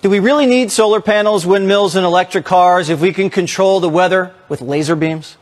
Do we really need solar panels, windmills, and electric cars if we can control the weather with laser beams?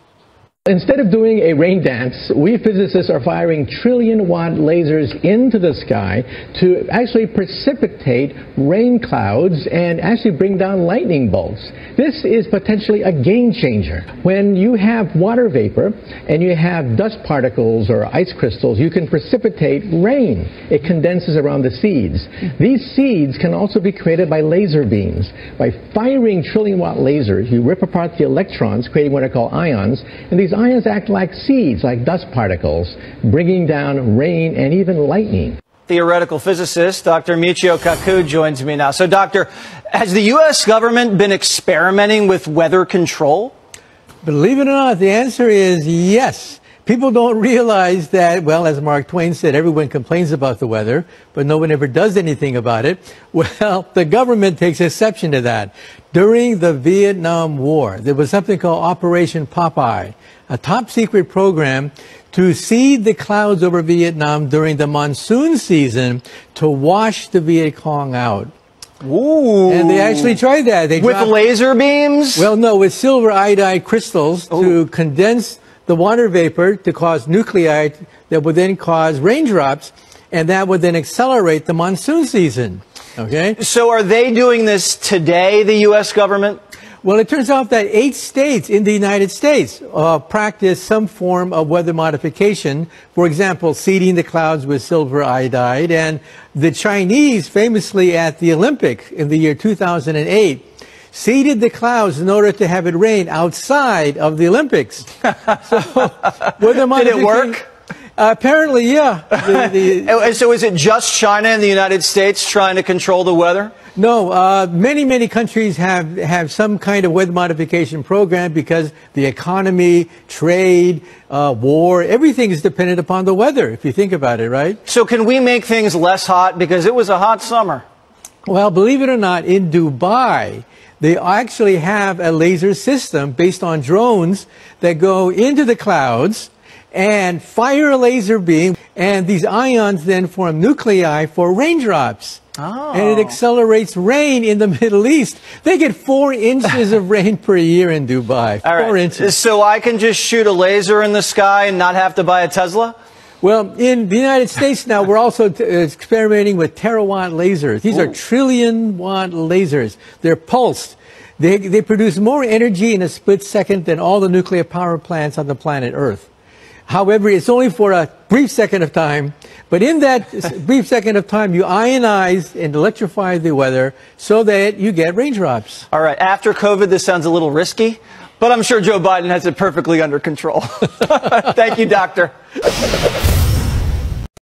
Instead of doing a rain dance, we physicists are firing trillion-watt lasers into the sky to actually precipitate rain clouds and actually bring down lightning bolts. This is potentially a game changer. When you have water vapor and you have dust particles or ice crystals, you can precipitate rain. It condenses around the seeds. These seeds can also be created by laser beams. By firing trillion-watt lasers, you rip apart the electrons, creating what are called ions, and these ions act like seeds, like dust particles, bringing down rain and even lightning. Theoretical physicist Dr. Michio Kaku joins me now. So, Doctor, has the U.S. government been experimenting with weather control? Believe it or not, the answer is yes. People don't realize that, well, as Mark Twain said, everyone complains about the weather, but no one ever does anything about it. Well, the government takes exception to that. During the Vietnam War, there was something called Operation Popeye, a top-secret program to seed the clouds over Vietnam during the monsoon season to wash the Viet Cong out. Ooh. And they actually tried that. They with laser beams? Well, no, with silver iodide crystals to condense the water vapor to cause nuclei that would then cause raindrops, and that would then accelerate the monsoon season. Okay? So are they doing this today, the U.S. government? Well, it turns out that 8 states in the United States practice some form of weather modification. For example, seeding the clouds with silver iodide. And the Chinese, famously at the Olympics in the year 2008, seeded the clouds in order to have it rain outside of the Olympics. So, did it work? Apparently, yeah. So is it just China and the United States trying to control the weather? No, many countries have some kind of weather modification program because the economy, trade, war, everything is dependent upon the weather, if you think about it, right? So can we make things less hot? Because it was a hot summer. Well, believe it or not, in Dubai, they actually have a laser system based on drones that go into the clouds and fire a laser beam, and these ions then form nuclei for raindrops. Oh. And it accelerates rain in the Middle East. They get 4 inches of rain per year in Dubai. All right. 4 inches. So I can just shoot a laser in the sky and not have to buy a Tesla? Well, in the United States now, we're also experimenting with terawatt lasers. These are trillion-watt lasers. They're pulsed. They produce more energy in a split second than all the nuclear power plants on the planet Earth. However, it's only for a brief second of time, but in that brief second of time, you ionize and electrify the weather so that you get raindrops. All right, after COVID, this sounds a little risky, but I'm sure Joe Biden has it perfectly under control. Thank you, Doctor.